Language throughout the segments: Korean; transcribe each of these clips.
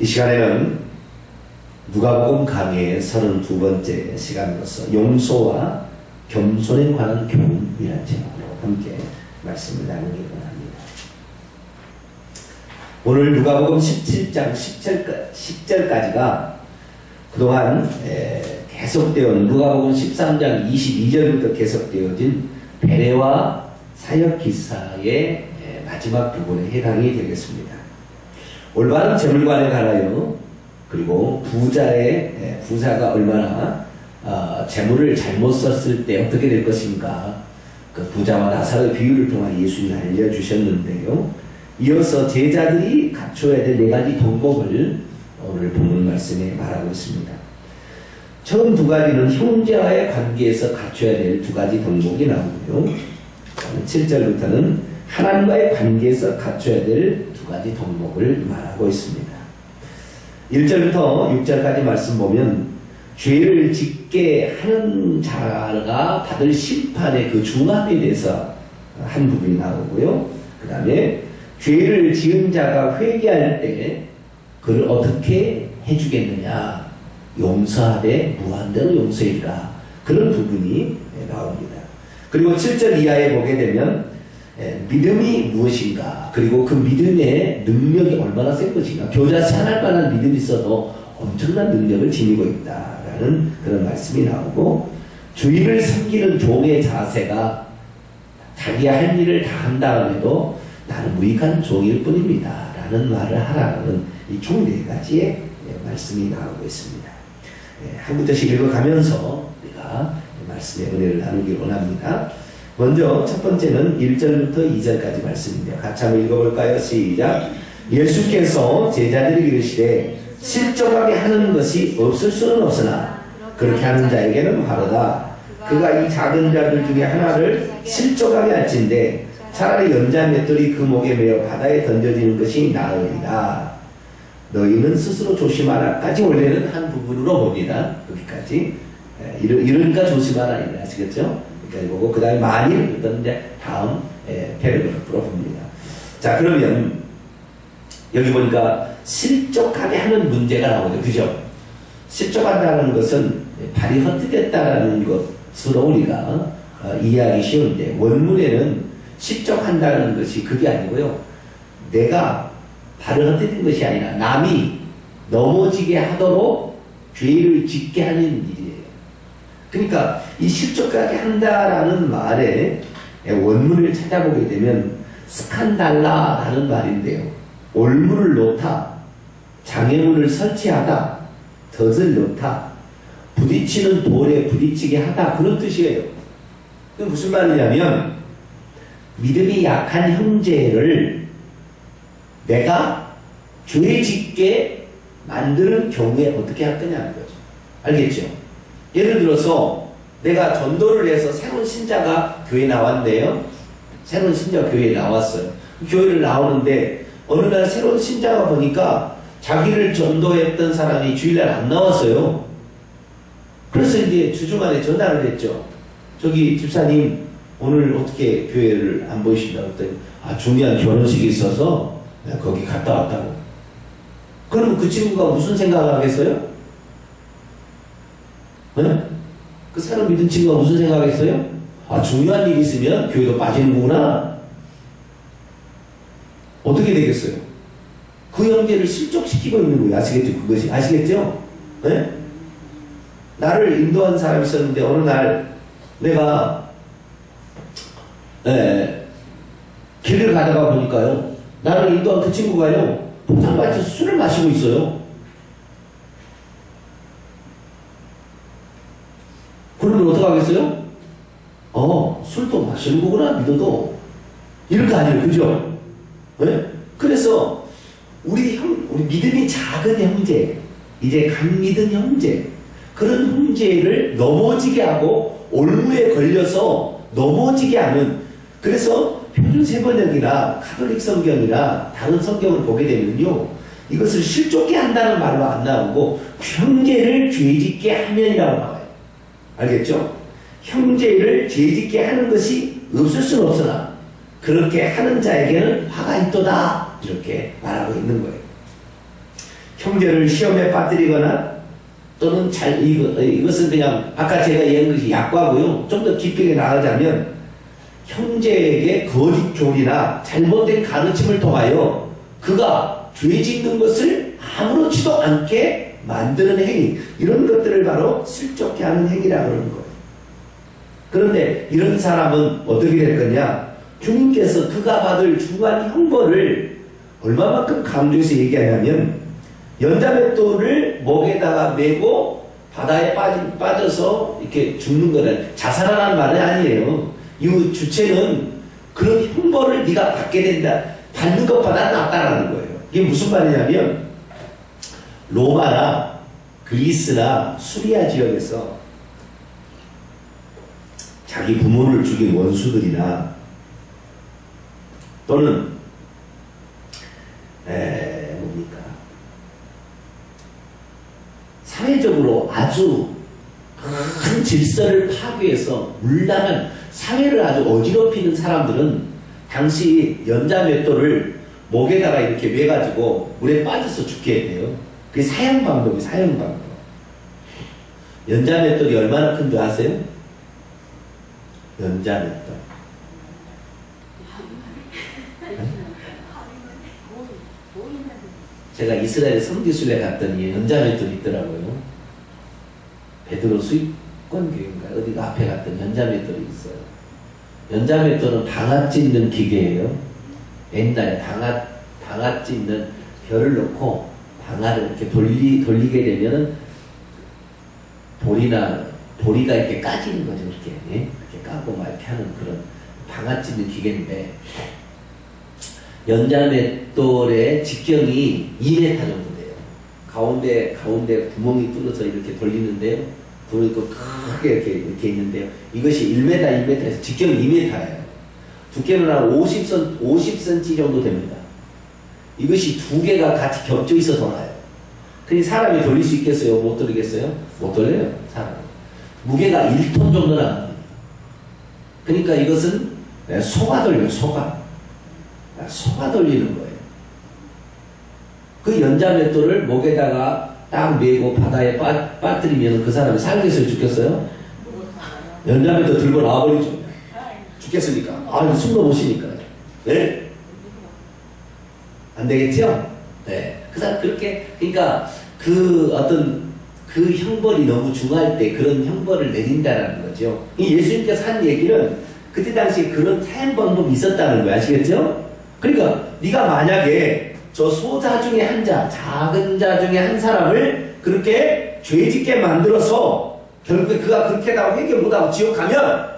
이 시간에는 누가복음 강의의 32번째 시간으로서 용서와 겸손에 관한 교훈이라는 제목으로 함께 말씀을 나누기 원합니다. 오늘 누가복음 17장 10절까지가 그동안 계속되어 누가복음 13장 22절부터 계속되어진 베레와 사역 기사의 마지막 부분에 해당이 되겠습니다. 올바른 재물관에 관하여, 그리고 부자가 얼마나 재물을 잘못 썼을 때 어떻게 될 것인가, 그 부자와 나사로의 비유를 통해 예수님이 알려주셨는데요. 이어서 제자들이 갖춰야 될 4가지 덕목을 오늘 본문 말씀에 말하고 있습니다. 처음 2가지는 형제와의 관계에서 갖춰야 될 2가지 덕목이 나오고요. 7절부터는 하나님과의 관계에서 갖춰야 될 2가지 덕목을 말하고 있습니다. 1절부터 6절까지 말씀 보면 죄를 짓게 하는 자가 받을 심판의 그 중함에 대해서 한 부분이 나오고요. 그 다음에 죄를 지은 자가 회개할 때 그를 어떻게 해주겠느냐, 용서하되 무한대로 용서해주라, 그런 부분이 나옵니다. 그리고 7절 이하에 보게 되면 믿음이 무엇인가, 그리고 그 믿음의 능력이 얼마나 센 것인가, 교자씨 하나할 만한 믿음이 있어도 엄청난 능력을 지니고 있다라는 그런 말씀이 나오고, 주인을 섬기는 종의 자세가 자기 할 일을 다 한다고 해도 나는 무익한 종일 뿐입니다 라는 말을 하라는 이 총 4가지의 말씀이 나오고 있습니다. 한 구절씩 읽어가면서 우리가 말씀의 은혜를 나누기 원합니다. 먼저 첫 번째는 1절부터 2절까지 말씀인데요. 같이 한번 읽어볼까요? 시작. 예수께서 제자들에게 이르시되 실족하게 하는 것이 없을 수는 없으나 그렇게 하는 자에게는 화르다. 그가 이 작은 자들 중에 하나를 실족하게 할진대 차라리 연자 맷돌이 그 목에 매어 바다에 던져지는 것이 나으리라. 너희는 스스로 조심하라까지 원래는 한 부분으로 봅니다. 여기까지. 이러니까 조심하라. 아시겠죠? 보고 그 다음에 만일 어떤 이제 다음 패러그래프로 봅니다. 자, 그러면 여기 보니까 실족하게 하는 문제가 나오죠. 그죠? 실족한다는 것은 발이 헛디뎠다라는 것으로 우리가 이해하기 쉬운데, 원문에는 실족한다는 것이 그게 아니고요. 내가 발을 헛디딘 것이 아니라 남이 넘어지게 하도록 죄를 짓게 하는 일이에요. 그러니까 이 실족하게 한다라는 말의 원문을 찾아보게 되면 스칸달라라는 말인데요. 올무를 놓다, 장애물을 설치하다, 덫을 놓다, 부딪히는 돌에 부딪히게 하다, 그런 뜻이에요. 그게 무슨 말이냐면 믿음이 약한 형제를 내가 죄 짓게 만드는 경우에 어떻게 할 거냐는 거죠. 알겠죠? 예를 들어서 내가 전도를 해서 새로운 신자가 교회에 나왔네요. 새로운 신자가 교회에 나왔어요. 교회를 나오는데 어느 날 새로운 신자가 보니까 자기를 전도했던 사람이 주일날 안 나왔어요. 그래서 이제 주중간에 전화를 했죠. 저기 집사님 오늘 어떻게 교회를 안 보이신다고 했더니 중요한 결혼식이 있어서 내가 거기 갔다 왔다고. 그럼 그 친구가 무슨 생각을 하겠어요? 네? 그 새로 믿은 친구가 무슨 생각했어요? 중요한 일이 있으면 교회도 빠지는구나. 어떻게 되겠어요? 그 형제를 실족시키고 있는 거예요. 아시겠죠? 그것이. 아시겠죠? 네? 나를 인도한 사람이 있었는데 어느 날 내가 길을 가다가 보니까요, 나를 인도한 그 친구가요, 폭탄밭에서 술을 마시고 있어요. 그러면 어떡하겠어요? 술도 마시는 거구나, 믿어도. 이럴 거 아니에요. 그죠? 네? 그래서 우리 믿음이 작은 형제, 이제 강믿은 형제, 그런 형제를 넘어지게 하고 올무에 걸려서 넘어지게 하는, 그래서 표준 세번역이나 카톨릭 성경이나 다른 성경을 보게 되면요, 이것을 실족게 한다는 말로 안 나오고 형제를 죄짓게 하면이라고 나와요. 알겠죠? 형제를 죄짓게 하는 것이 없을 수는 없으나 그렇게 하는 자에게는 화가 있도다, 이렇게 말하고 있는 거예요. 형제를 시험에 빠뜨리거나 또는 이것은 그냥 아까 제가 얘기한 것이 약과고요. 좀 더 깊게 나가자면 형제에게 거짓 교리나 잘못된 가르침을 통하여 그가 죄 짓는 것을 아무렇지도 않게 만드는 행위, 이런 것들을 바로 슬쩍게 하는 행위라고 하는 거예요. 그런데 이런 사람은 어떻게 될 거냐? 주님께서 그가 받을 중한 형벌을 얼마만큼 강조해서 얘기하냐면 연자맷돌을 목에다가 메고 바다에 빠져서 이렇게 죽는 거는 자살하라는 말은 아니에요. 이 주체는 그런 형벌을 네가 받게 된다. 받는 것보다 낫다라는 거예요. 이게 무슨 말이냐면 로마나 그리스나 수리아 지역에서 자기 부모를 죽인 원수들이나 또는 뭡니까? 사회적으로 아주 큰 질서를 파괴해서 문란한 사회를 아주 어지럽히는 사람들은 당시 연자맷돌을 목에다가 이렇게 매가지고 물에 빠져서 죽게 해요. 그게 사형 방법이 사형 방법. 연자맷돌이 얼마나 큰 줄 아세요? 연자맷돌. 제가 이스라엘 성지순례 갔더니 연자맷돌이 있더라고요. 베드로 수익권교회인가 어디가 앞에 갔더니 연자맷돌이 있어요. 연자맷돌은 방아 찢는 기계예요. 옛날에 방아 찢는 벼를 넣고 방아를 이렇게 돌리게 되면은 보리가 이렇게 까지는 거죠. 이렇게, 예? 이렇게 까고 막 이렇게 하는 그런 방아 찢는 기계인데 연자맷돌의 직경이 2m 정도 돼요. 가운데 구멍이 뚫어서 이렇게 돌리는데요. 불이 크게 이렇게 있는데요. 이것이 1m, 2m에서 직경이 2m예요. 두께는 한 50cm 정도 됩니다. 이것이 두 개가 같이 겹쳐 있어 돌아요. 그러니 사람이 돌릴 수 있겠어요? 못 돌리겠어요? 못 돌려요, 사람. 무게가 1톤 정도 나갑니다. 그러니까 이것은 소가 돌려요, 소가 돌리는 거예요. 그 연자맷돌을 목에다가 딱 메고 바다에 빠뜨리면 그 사람이 살겠어요, 죽겠어요? 연자맷돌 들고 나와버리죠. 죽겠으니까. 아, 숨도 못 쉬니까. 네? 안 되겠죠? 네. 그 사람 그렇게, 그러니까 그 형벌이 너무 중할 때 그런 형벌을 내린다라는 거죠. 이 예수님께서 한 얘기는 그때 당시에 그런 사형 방법이 있었다는 거예요. 아시겠죠? 그러니까 네가 만약에 저 소자 중에 한 자, 작은 자 중에 한 사람을 그렇게 죄짓게 만들어서 결국에 그가 그렇게 다 회개 못하고 지옥 가면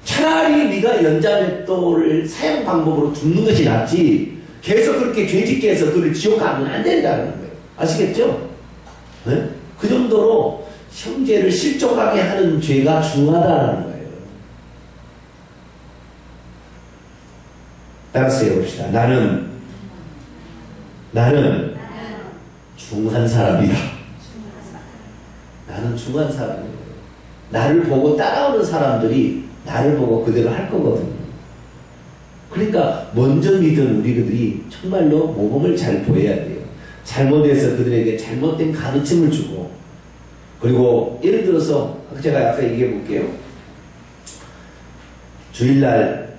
차라리 네가 연자맷돌을 사형 방법으로 죽는 것이 낫지 계속 그렇게 죄짓게 해서 그를 지옥 가면 안 된다는 거예요. 아시겠죠? 네? 그 정도로 형제를 실족하게 하는 죄가 중하다는 거예요. 따라서 해봅시다. 나는 중한 사람이다. 나는 중한 사람이에요. 나를 보고 따라오는 사람들이 나를 보고 그대로 할 거거든요. 그러니까 먼저 믿은 우리들이 정말로 모범을 잘 보여야 돼요. 잘못해서 그들에게 잘못된 가르침을 주고, 그리고 예를 들어서 제가 아까 얘기해 볼게요. 주일날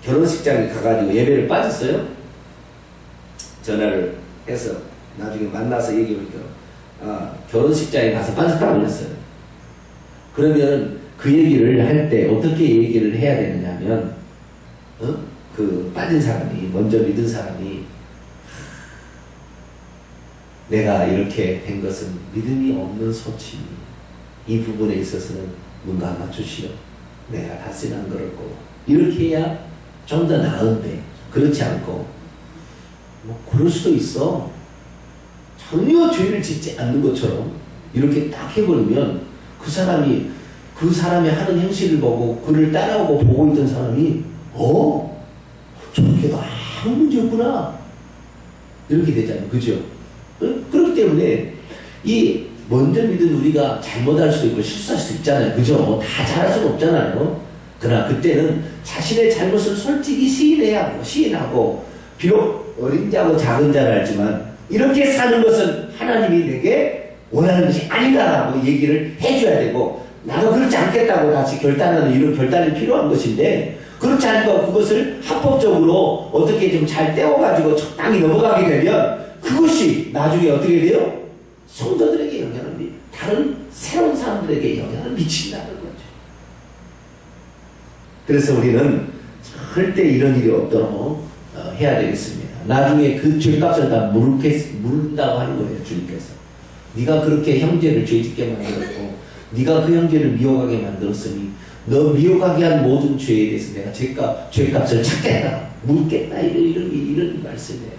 결혼식장에 가가지고 예배를 빠졌어요. 전화를 해서 나중에 만나서 얘기해보니까 결혼식장에 가서 빠졌다고 그랬어요. 그러면 그 얘기를 할 때 어떻게 얘기를 해야 되느냐면 그 빠진 사람이, 먼저 믿은 사람이 내가 이렇게 된 것은 믿음이 없는 소치, 이 부분에 있어서는 눈 감아주시오. 내가 다시는 안 그럴 거고, 이렇게 해야 좀 더 나은데, 그렇지 않고 뭐 그럴 수도 있어. 전혀 죄를 짓지 않는 것처럼 이렇게 딱 해버리면 그 사람이 그 사람이 하는 행실을 보고 그를 따라오고 보고 있던 사람이 저렇게도 아무 문제 없구나 이렇게 되잖아요. 그죠? 그렇기 때문에 이 먼저 믿은 우리가 잘못할 수도 있고 실수할 수도 있잖아요. 그죠? 다 잘할 수는 없잖아요. 그러나 그때는 자신의 잘못을 솔직히 시인하고 비록 어린 자고 작은 자라 할지만 이렇게 사는 것은 하나님이 내게 원하는 것이 아니다라고 얘기를 해줘야 되고, 나도 그렇지 않겠다고 다시 결단하는 이런 결단이 필요한 것인데, 그렇지 않고 그것을 합법적으로 어떻게 좀 잘 떼어가지고 적당히 넘어가게 되면 그것이 나중에 어떻게 돼요? 성도들에게 영향을 다른 새로운 사람들에게 영향을 미친다는 거죠. 그래서 우리는 절대 이런 일이 없도록 해야 되겠습니다. 나중에 그 죄값을 다 물은다고 하는 거예요, 주님께서. 네가 그렇게 형제를 죄짓게 만들었고, 네가 그 형제를 미워하게 만들었으니 너 미워하게 한 모든 죄에 대해서 내가 죄값을 찾겠다, 묻겠다, 이런 말씀이에요.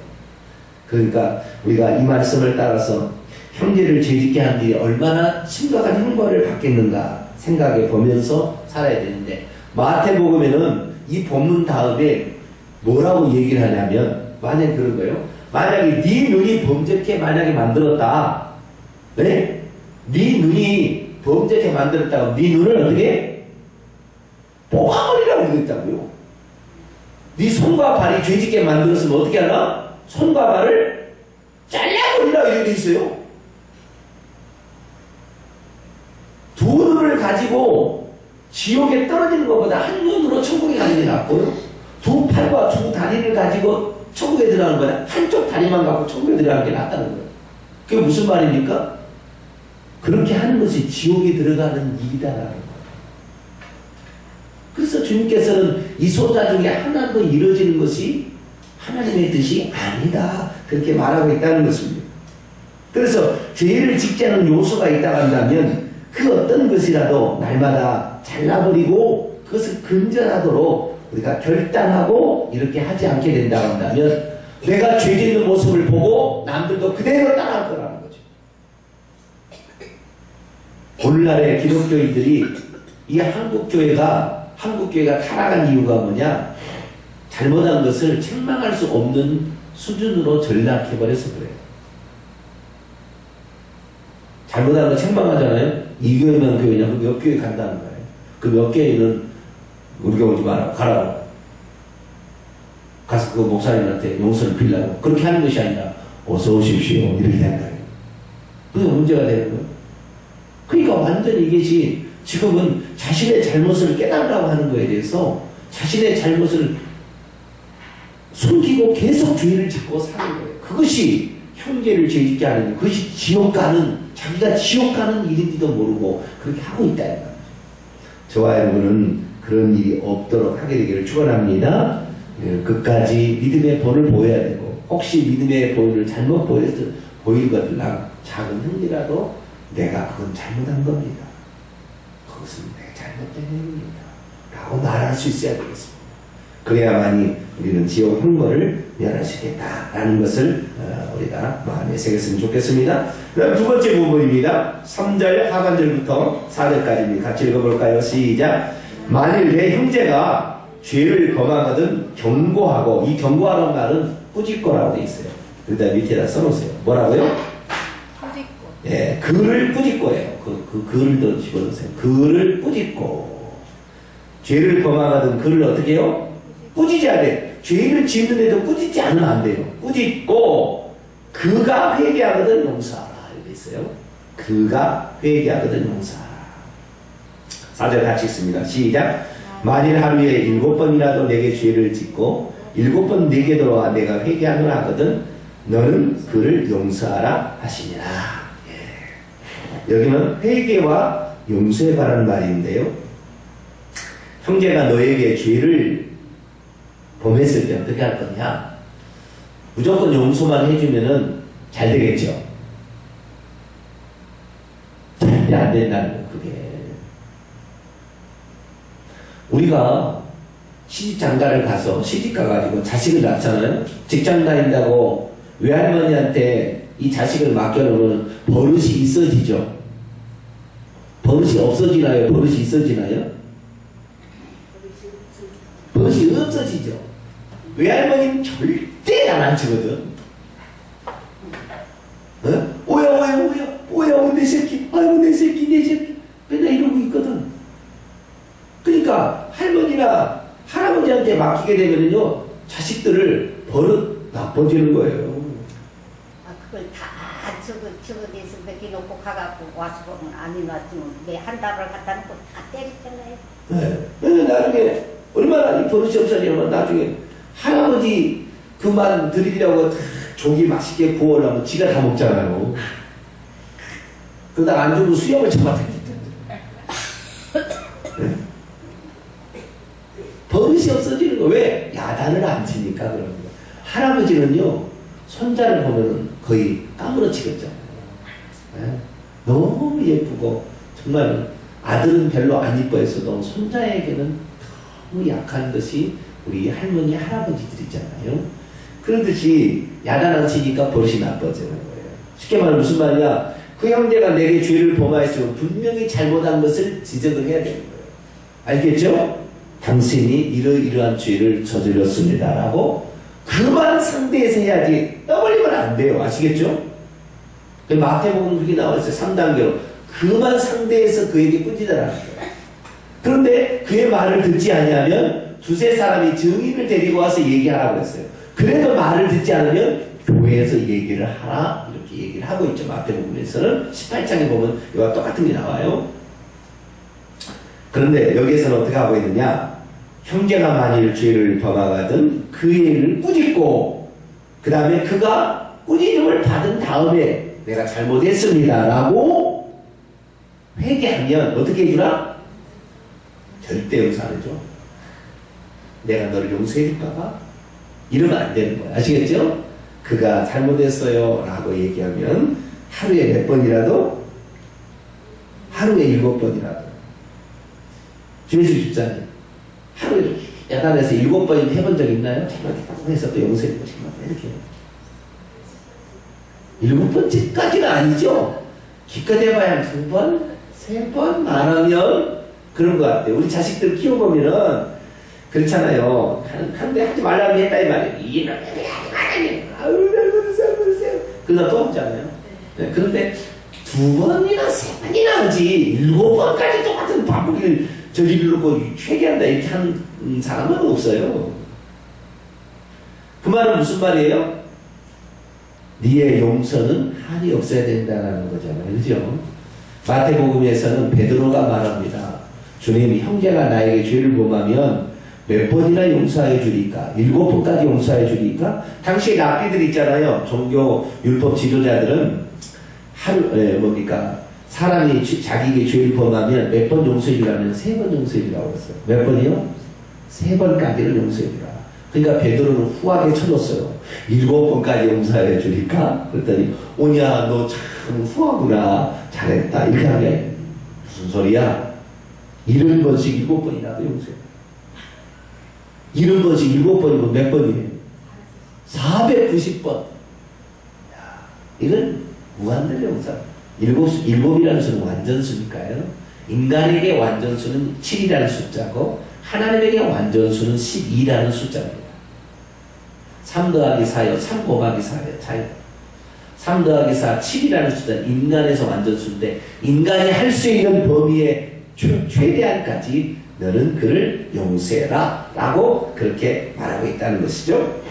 그러니까 우리가 이 말씀을 따라서 형제를 죄짓게 하는 일이 얼마나 심각한 형벌을 받겠는가 생각해 보면서 살아야 되는데, 마태복음에는 이 본문 다음에 뭐라고 얘기를 하냐면, 만약 그런 거예요. 만약에 네 눈이 범죄케 만약에 만들었다. 네? 네 눈이 범죄케 만들었다고 네 눈을 어떻게? 뽑아버리라고 그랬다고요. 네 손과 발이 죄짓게 만들었으면 어떻게 하나? 손과 발을 잘라버리라 이렇게 돼 있어요. 두 눈을 가지고 지옥에 떨어지는 것보다 한 눈으로 천국에 가는 게 낫고요. 두 팔과 두 다리를 가지고 천국에 들어가는 거야. 한쪽 다리만 갖고 천국에 들어가는 게 낫다는 거예요. 그게 무슨 말입니까? 그렇게 하는 것이 지옥에 들어가는 일이다라는 거예요. 그래서 주님께서는 이 소자 중에 하나도 이루어지는 것이 하나님의 뜻이 아니다, 그렇게 말하고 있다는 것입니다. 그래서 죄를 짓지 않은 요소가 있다고 한다면 그 어떤 것이라도 날마다 잘라버리고 그것을 근절하도록 우리가 결단하고 이렇게 하지 않게 된다고 한다면 내가 죄 짓는 모습을 보고 남들도 그대로 따라할 거라는 거죠. 오늘날의 기독교인들이 이 한국교회가 타락한 이유가 뭐냐? 잘못한 것을 책망할 수 없는 수준으로 전락해버려서 그래요. 잘못한 거 책망하잖아요. 이 교회만 교회냐? 그럼 옆 교회 간다는 거예요. 그럼 옆 교회는 우리 교회 오지 마라, 가라고. 가서 그 목사님한테 용서를 빌라고. 그렇게 하는 것이 아니라 어서 오십시오, 이렇게 되는 거예요. 그게 문제가 되는 거예요. 그러니까 완전히 이것이 지금은 자신의 잘못을 깨달으라고 하는 거에 대해서 자신의 잘못을 숨기고 계속 죄를 짓고 사는 거예요. 그것이 형제를 죄짓게 하는, 그것이 자기가 지옥 가는 일인지도 모르고 그렇게 하고 있다는 거죠. 저와 여러분은 그런 일이 없도록 하게 되기를 축원합니다. 끝까지 믿음의 본을 보여야 되고, 혹시 믿음의 본을 잘못 보이거들랑 작은 행위라도 내가 그건 잘못한 겁니다. 그것은 내가 잘못된 행위입니다 라고 말할 수 있어야 되겠습니다. 그래야만이 우리는 지옥 형벌을 면할 수 있겠다라는 것을 우리가 마음에 새겼으면 좋겠습니다. 그 다음 두 번째 부분입니다. 3절 하반절부터 4절까지 같이 읽어볼까요? 시작. 만일 내 형제가 죄를 범하거든 경고하고, 이 경고하는 말은 꾸짖고라고 되어 있어요. 그다음 밑에다 써놓으세요. 뭐라고요? 꾸짖고. 예, 그를 꾸짖고예요. 그 그를 더 집어넣으세요. 그를 꾸짖고. 죄를 범하거든 그를 어떻게 해요? 꾸짖어야 돼. 죄를 짓는데도 꾸짖지 않으면 안 돼요. 꾸짖고 그가 회개하거든 용서하라 이렇게 있어요. 그가 회개하거든 용서하라. 4절 같이 읽습니다. 시작. 만일 하루에 7번이라도 내게 죄를 짓고 7번 내게 들어와 내가 회개하노라 하거든 너는 그를 용서하라 하시니라. 예. 여기는 회개와 용서에 관한 말인데요. 형제가 너에게 죄를 범했을 때 어떻게 할 거냐? 무조건 용서만 해주면은 잘 되겠죠. 절대 안 된다는 거예요, 그게. 우리가 시집장가를 가서 시집가가지고 자식을 낳잖아요. 직장 다닌다고 외할머니한테 이 자식을 맡겨놓으면 버릇이 있어지죠. 버릇이 없어지나요? 버릇이 있어지나요? 버릇이 없어지죠. 외할머니는 절대 안 앉히거든. 오야, 내 새끼, 아이고, 내 새끼. 맨날 이러고 있거든. 그러니까, 할아버지한테 맡기게 되면요 자식들을 버릇 나빠지는 거예요. 아, 그걸 다 저거에서 맡겨놓고 가갖고 와서 보면 안 해놨으면 매 한 달을 갖다 놓고 다 때리잖아요. 네. 나중에 얼마나 이 버릇이 없어지냐면 나중에 할아버지 그만 드리려고 조기 맛있게 구워놓으면 지가 다 먹잖아요. 그러다가 안 주고 수염을 잡아당기기 때문에. 버릇이 없어지는 거. 왜? 야단을 안 치니까 그런 거예요. 할아버지는요 손자를 보면 거의 까무러치겠죠. 네? 너무 예쁘고 정말 아들은 별로 안 이뻐했어도 손자에게는 너무 약한 것이 우리 할머니 할아버지들이잖아요. 그러듯이 야단 안 치니까 버릇이 나빠지는 거예요. 쉽게 말하면 무슨 말이야? 그 형제가 내게 죄를 범하였으면 분명히 잘못한 것을 지적을 해야 되는 거예요. 알겠죠? 당신이 이러이러한 죄를 저질렀습니다 라고 그만 상대에서 해야지 떠벌리면 안 돼요. 아시겠죠? 마태복음 그게 나와 있어요. 3단계로 그만 상대에서 그에게 꾸짖으라는 거예요. 그런데 그의 말을 듣지 아니하면 두세 사람이 증인을 데리고 와서 얘기하라고 했어요. 그래도 말을 듣지 않으면 교회에서 얘기를 하라 이렇게 얘기를 하고 있죠. 마태복음에서는 18장에 보면 이와 똑같은 게 나와요. 그런데 여기에서는 어떻게 하고 있느냐? 형제가 만일 죄를 범하거든 그 애를 꾸짖고 그 다음에 그가 꾸짖음을 받은 다음에 내가 잘못했습니다 라고 회개하면 어떻게 해주라? 절대 용서 안 해줘. 내가 너를 용서해 줄까봐? 이러면 안 되는 거야. 아시겠죠? 그가 잘못했어요 라고 얘기하면 하루에 몇 번이라도 하루에 7번이라도 주ye수 집사님 하루에 야단에서 7번이나 해본 적 있나요? 잘못했다고 해서 또 용서해주고 싶어 이렇게 7번째까지는 아니죠. 기껏 해봐야 2번, 3번 많으면 그런 것 같아요. 우리 자식들 키워보면은 그렇잖아요. 한데 하지 말라고 했다 이 말이에요. 이놈이 하지 말라니. 아유 잘못했어요. 그러다 또 하잖아요. 네, 그런데 2번이나 3번이나 하지 7번까지 똑같은 바보를 저지르고 회개한다 이렇게 하는 사람은 없어요. 그 말은 무슨 말이에요? 네의 용서는 한이 없어야 된다는 거잖아요. 그죠? 마태복음에서는 베드로가 말합니다. 주님, 형제가 나에게 죄를 범하면 몇 번이나 용서해 주리까? 7번까지 용서해 주리까? 당시에 랍비들 있잖아요. 종교 율법 지도자들은 사람이 자기에게 죄를 범하면 몇 번 용서해 주라면 3번 용서해 주라고 했어요. 몇 번이요? 3번까지를 용서해 주라. 그러니까 베드로는 후하게 쳐줬어요. 7번까지 용서해 주니까 그랬더니 오냐 너 참 후하구나 잘했다 이렇게 하게 무슨 소리야? 70번씩 7번이라도 용서해. 70번씩 7번이면 몇 번이에요? 490번. 이건 무한대 용서. 7이라는 수는 완전수니까요. 인간에게 완전수는 7이라는 숫자고 하나님에게 완전수는 12라는 숫자입니다. 3 더하기 4요. 3 곱하기 4요. 차이. 3 더하기 4, 7이라는 숫자는 인간에서 완전수인데 인간이 할 수 있는 범위의 최대한까지 너는 그를 용서해라 라고 그렇게 말하고 있다는 것이죠.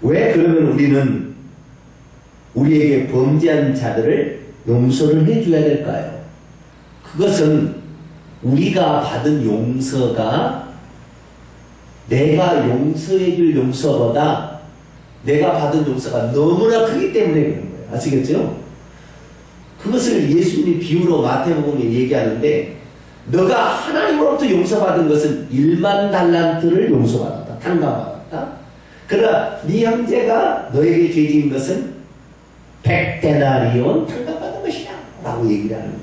왜 그러면 우리는 우리에게 범죄한 자들을 용서를 해줘야 될까요? 그것은 우리가 받은 용서가 내가 용서해줄 용서보다 내가 받은 용서가 너무나 크기 때문에 그런 거예요. 아시겠죠? 그것을 예수님이 비유로 마태복음에 얘기하는데 너가 하나님으로부터 용서받은 것은 1만 달란트를 용서받았다. 탕감받았다. 그러나 네 형제가 너에게 죄지은 것은 100데나리온 탕감받은 것이다 라고 얘기를 하는 거예요.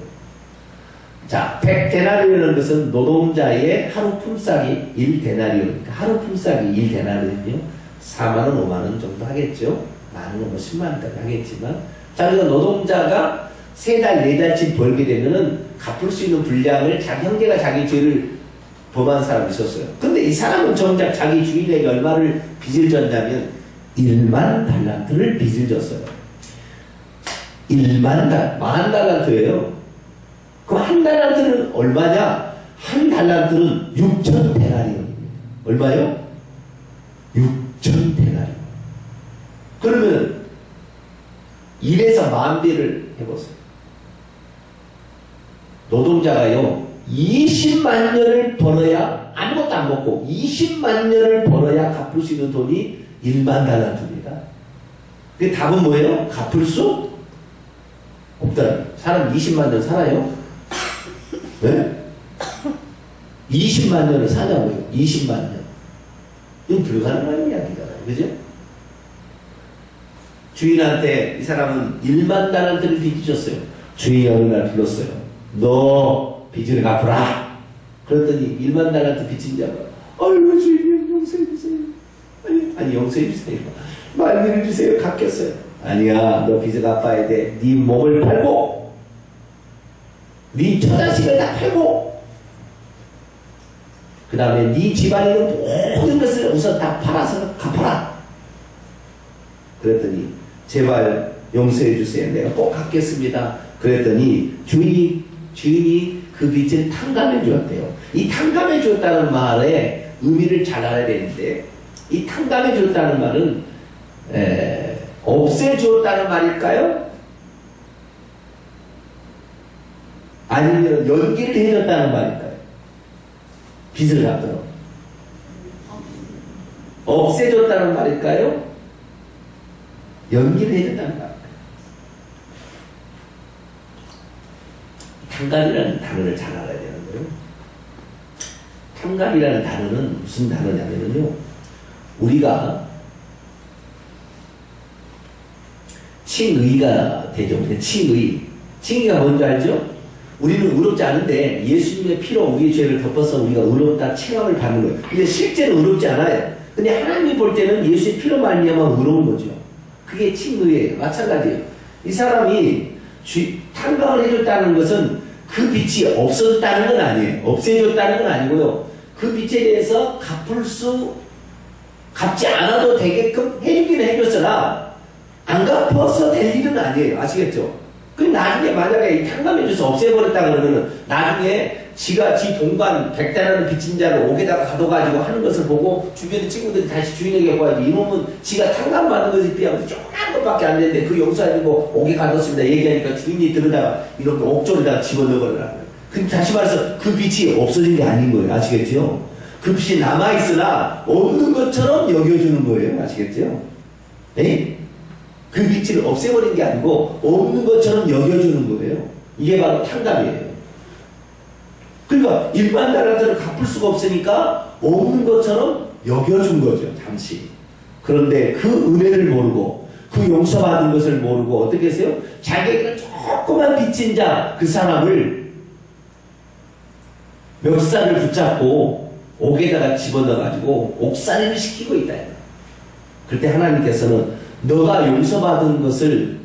자, 100데나리온이라는 것은 노동자의 하루 품삯이 1데나리온. 하루 품삯이 1데나리온이요. 4만원, 5만원 정도 하겠죠. 많으면 뭐 10만원까지 하겠지만. 자, 그래서 노동자가 3달, 4달쯤 벌게 되면은 갚을 수 있는 분량을 자기 형제가 자기 죄를 범한 사람이 있었어요. 근데 이 사람은 정작 자기 주인에게 얼마를 빚을 졌냐면 1만 달란트를 빚을 졌어요. 1만 달란트예요. 그럼 한 달란트는 얼마냐? 한 달란트는 6천 데나리온입니다. 얼마요? 6천 데나리온. 그러면 1에서 10,000배를 해보세요. 노동자가요 20만 년을 벌어야, 아무것도 안 먹고 20만 년을 벌어야 갚을 수 있는 돈이 1만 달란트입니다. 그 답은 뭐예요? 갚을 수 없다. 사람 20만 년 살아요? 네? 20만 년을 사냐고요? 20만 년. 이건 불가능한 이야기잖아요. 그죠? 주인한테 이 사람은 1만 달란트를 빚이 졌어요. 주인이 어느 날 불렀어요. 너 빚을 갚으라. 그랬더니 1만 달란트 빚진 자가 아이고 주인님 용서해주세요. 아니 용서해주세요. 말을 해주세요. 갚겠어요. 아니야, 너 빚을 갚아야 돼. 네 몸을 팔고 네 처자식을 다 팔고 그 다음에 네 집안에 있는 모든 것을 우선 다 팔아서 갚아라. 그랬더니 제발 용서해주세요. 내가 꼭 갚겠습니다. 그랬더니 주인이 그 빚을 탕감해 주었대요. 이 탕감해 주었다는 말의 의미를 잘 알아야 되는데, 이 탕감해 주었다는 말은 없애 주었다는 말일까요? 아니면 연기를 해줬다는 말일까요? 빚을 갚도록 없애줬다는 말일까요? 연기를 해줬다는 말일까요? 탕감이라는 단어를 잘 알아야 되는 거예요. 탕감이라는 단어는 무슨 단어냐면요, 우리가 칭의가 되죠. 칭의가 뭔지 알죠? 우리는 의롭지 않은데 예수님의 피로 우리의 죄를 덮어서 우리가 의롭다 칭함을 받는 거예요. 근데 실제는 의롭지 않아요. 근데 하나님이 볼 때는 예수의 피로 말미암아 의로운 거죠. 그게 칭의예요. 마찬가지예요. 이 사람이 탕감을 해줬다는 것은 그 빚이 없어졌다는 건 아니에요. 없애줬다는 건 아니고요. 그 빚에 대해서 갚지 않아도 되게끔 해주기는 해줬으나 안 갚아서 될 일은 아니에요. 아시겠죠? 그럼 나중에 만약에 탕감해줘서 없애버렸다 그러면은 나중에 지가 지 동반 100달러를 빚진 자를 옥에다가 가둬가지고 하는 것을 보고 주변의 친구들이 다시 주인에게 와야지, 이놈은 지가 탕감받은 것에 비하면 조그만 것밖에 안 되는데 그 용서해주고 옥에 가뒀습니다 얘기하니까 주인이 들여다가 이렇게 옥졸에다가 집어넣어버리라고요. 근데 다시 말해서 그 빚이 없어진 게 아닌 거예요. 아시겠죠? 그 빚이 남아있으나 없는 것처럼 여겨주는 거예요. 아시겠죠? 네? 그 빚을 없애버린 게 아니고 없는 것처럼 여겨주는 거예요. 이게 바로 탕감이에요. 그러니까 1만 달란트를 갚을 수가 없으니까 없는 것처럼 여겨준 거죠. 잠시. 그런데 그 은혜를 모르고 그 용서받은 것을 모르고 어떻게 했어요? 자기가 조그만 빚진 자 그 사람을 멱살을 붙잡고 옥에다가 집어넣어가지고 옥살이를 시키고 있다. 그럴 때 하나님께서는 너가 용서받은 것을,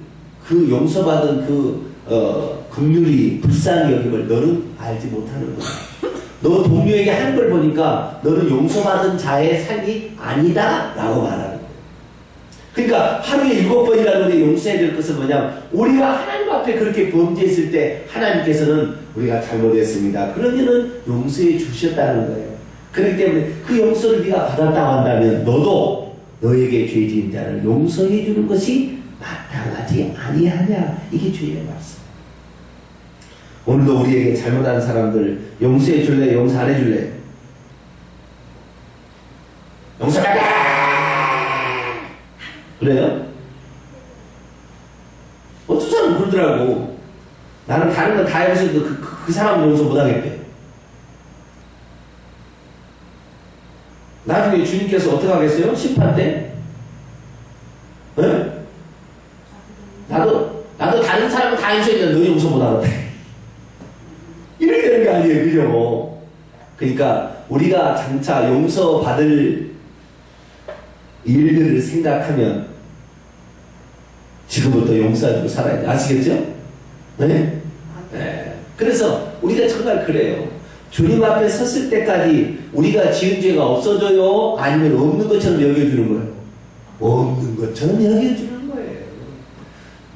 그 용서받은 긍휼이 불쌍히 여김을 너는 알지 못하는 거야. 너 동료에게 하는 걸 보니까 너는 용서받은 자의 삶이 아니다 라고 말하는 거예요. 그러니까 하루에 7번이라는 게 용서해야 될 것은 뭐냐면, 우리가 하나님 앞에 그렇게 범죄했을 때 하나님께서는 우리가 잘못했습니다, 그러면은 용서해 주셨다는 거예요. 그렇기 때문에 그 용서를 네가 받았다고 한다면 너도 너에게 죄 지은 자를 용서해 주는 것이 마땅하지 아니하냐. 이게 주의 말씀. 오늘도 우리에게 잘못한 사람들 용서해 줄래? 용서 안 해 줄래? 용서하라! 그래요? 어떤 사람은 그러더라고. 나는 다른 건 다 용서해도 그 사람은 용서 못 하겠대. 나중에 주님께서 어떻게 하겠어요? 심판 때? 네? 나도 다른 사람은 다 용서했는데 너 용서 못 하는데. 이렇게 되는 게 아니에요. 그죠? 그러니까 우리가 장차 용서받을 일들을 생각하면 지금부터 용서해주고 살아야 돼. 아시겠죠? 네? 네. 그래서 우리가 정말 그래요. 주님 앞에 섰을 때까지 우리가 지은 죄가 없어져요? 아니면 없는 것처럼 여겨주는 거예요? 없는 것처럼 여겨주는 거예요.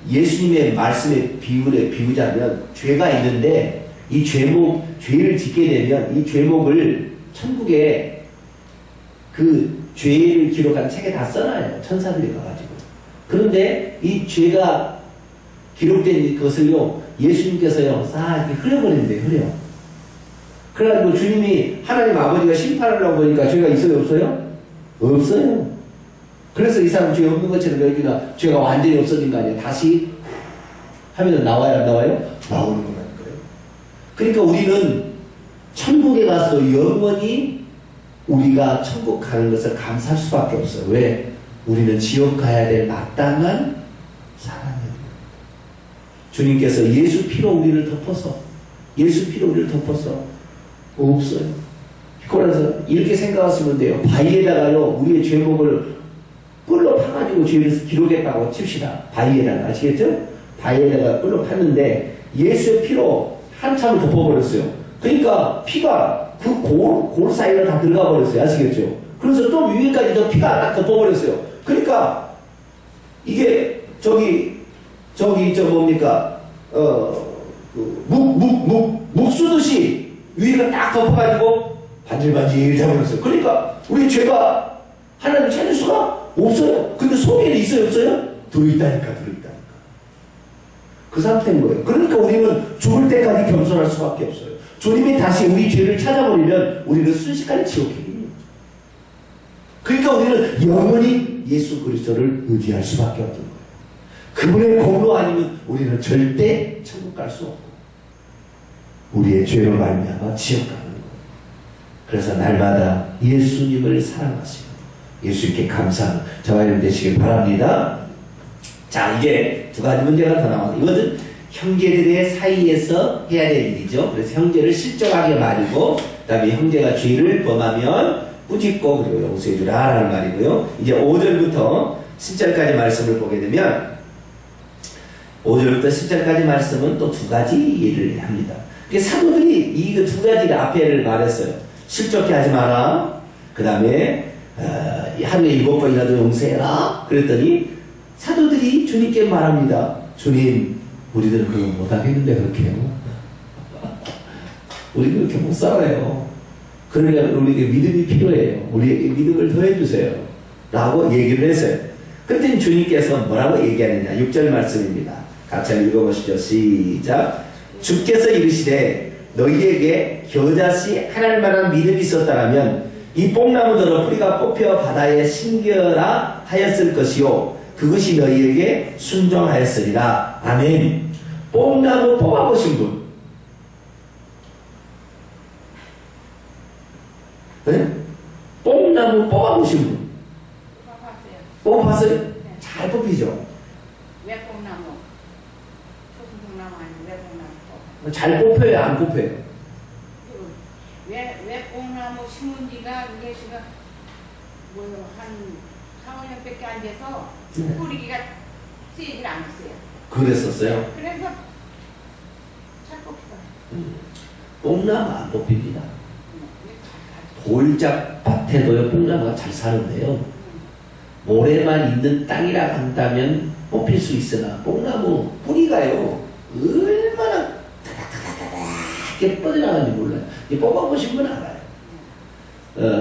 예수님의 말씀에 비유자면, 죄가 있는데 이 죄를 짓게 되면 이 죄목을 천국에 그 죄를 기록한 책에 다 써놔요. 천사들이 가가지고. 그런데 이 죄가 기록된 것을요, 예수님께서요, 싹 흘려버린대요, 흘려. 그래가지고 주님이 하나님 아버지가 심판하려고 보니까 죄가 있어요, 없어요? 없어요. 그래서 이 사람 죄 없는 것처럼 여기나 죄가 완전히 없어진 거 아니에요. 다시 하면 나와요, 안 나와요? 나오는 거라니까요. 그러니까 우리는 천국에 가서 영원히 우리가 천국 가는 것을 감사할 수밖에 없어요. 왜? 우리는 지옥 가야 될 마땅한 사람이에요. 주님께서 예수 피로 우리를 덮어서, 예수 피로 우리를 덮어서 없어요. 그래서 이렇게 생각하시면 돼요. 바위에다가요, 우리의 죄목을 뿔로 파가지고 죄를 기록했다고 칩시다. 바위에다가. 아시겠죠? 바위에다가 뿔로 팠는데 예수의 피로 한참을 덮어버렸어요. 그러니까 피가 그 골 사이로 다 들어가 버렸어요. 아시겠죠? 그래서 또 위에까지 더 피가 딱 덮어버렸어요. 그러니까 이게 뭡니까? 묵 쓰듯이 위에가 딱 덮어가지고 반질반질 해버렸어요. 그러니까 우리 죄가 하나님 찾을 수가 없어요. 근데 속에는 있어요, 없어요? 들어있다니까. 그 상태인 거예요. 그러니까 우리는 죽을 때까지 겸손할 수밖에 없어요. 주님이 다시 우리 죄를 찾아버리면 우리는 순식간에 지옥에 이릅니다. 그러니까 우리는 영원히 예수 그리스도를 의지할 수밖에 없는 거예요. 그분의 공로 아니면 우리는 절대 천국 갈 수 없고 우리의 죄로 말미암아 지옥 가는 거예요. 그래서 날마다 예수님을 사랑하시고 예수님께 감사하는 저와 여러분 되시길 바랍니다. 자, 이제 두 가지 문제가 더 나와요. 이것은 형제들의 사이에서 해야 될 일이죠. 그래서 형제를 실족하게 말이고, 그 다음에 형제가 죄를 범하면 꾸짖고 그리고 용서해 주라 라는 말이고요. 이제 5절부터 10절까지 말씀을 보게 되면 5절부터 10절까지 말씀은 또 두 가지 일을 합니다. 사도들이 이 두 가지를 앞에를 말했어요. 실족해 하지 마라. 그 다음에 하루에 7번이라도 용서해라. 그랬더니 사도들이 주님께 말합니다. 주님, 우리들은 그거 못하겠는데 그렇게요. 우리는 그렇게 못 살아요. 그러려면 우리에게 믿음이 필요해요. 우리에게 믿음을 더해주세요. 라고 얘기를 했어요. 그랬더니 주님께서 뭐라고 얘기하느냐. 6절 말씀입니다. 같이 한번 읽어보시죠. 시작. 주께서 이르시되 너희에게 겨자씨 하나님 만한 믿음이 있었다라면 이 뽕나무더러 뿌리가 뽑혀 바다에 심겨라 하였을 것이요 그것이 너희에게 순종하였으리라. 아멘. 뽕나무 뽑아보신 분? 네? 뽕나무 뽑아보신 분? 뽑아봤어요? 네. 잘 뽑히죠? 왜 뽕나무? 초승나무 아니면 왜 뽕나무? 잘 뽑혀요? 안 뽑혀요? 왜 뽕나무 심은 지가 이게 지금 한 4, 5년밖에 안 돼서 뿌리기가 쓰이질 않았어요. 그랬었어요? 그래서 잘 뽑히다. 뽕나무 안 뽑힙니다. 돌짝 밭에도요 뽕나무가 잘 사는데요. 모래만 있는 땅이라 한다면 뽑힐 수 있으나 뽕나무 뿌리가요 얼마나 다닥다닥다닥 뻗어나가는지 몰라요. 뽑아보신 분 알아요.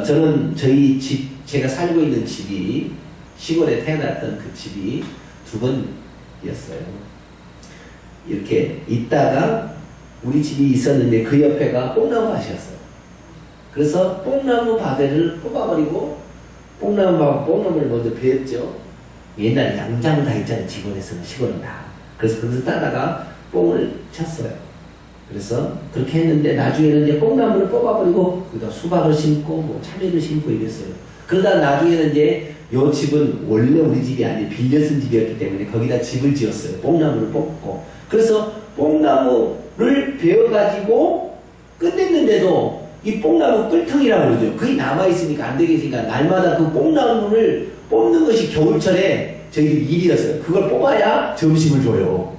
저는 저희 집, 제가 살고 있는 집이 시골에 태어났던 그 집이 두 번이었어요. 이렇게 있다가 우리 집이 있었는데 그 옆에가 뽕나무 밭이었어요. 그래서 뽕나무 바대를 뽑아버리고 뽕나무를 먼저 베었죠. 옛날에 양장 다 있잖아요. 직원에서는 시골은 다. 그래서 거기서 따다가 뽕을 쳤어요. 그래서 그렇게 했는데 나중에는 이제 뽕나무를 뽑아버리고 거기다 수박을 심고 뭐 참외를 심고 이랬어요. 그러다 나중에는 이제 요 집은 원래 우리 집이 아니고 빌려 쓴 집이었기 때문에 거기다 집을 지었어요. 뽕나무를 뽑고. 그래서 뽕나무를 베어가지고 끝냈는데도 이 뽕나무 뿔텅이라고 그러죠. 그게 남아있으니까 안 되겠으니까 날마다 그 뽕나무를 뽑는 것이 겨울철에 저희들 일이었어요. 그걸 뽑아야 점심을 줘요.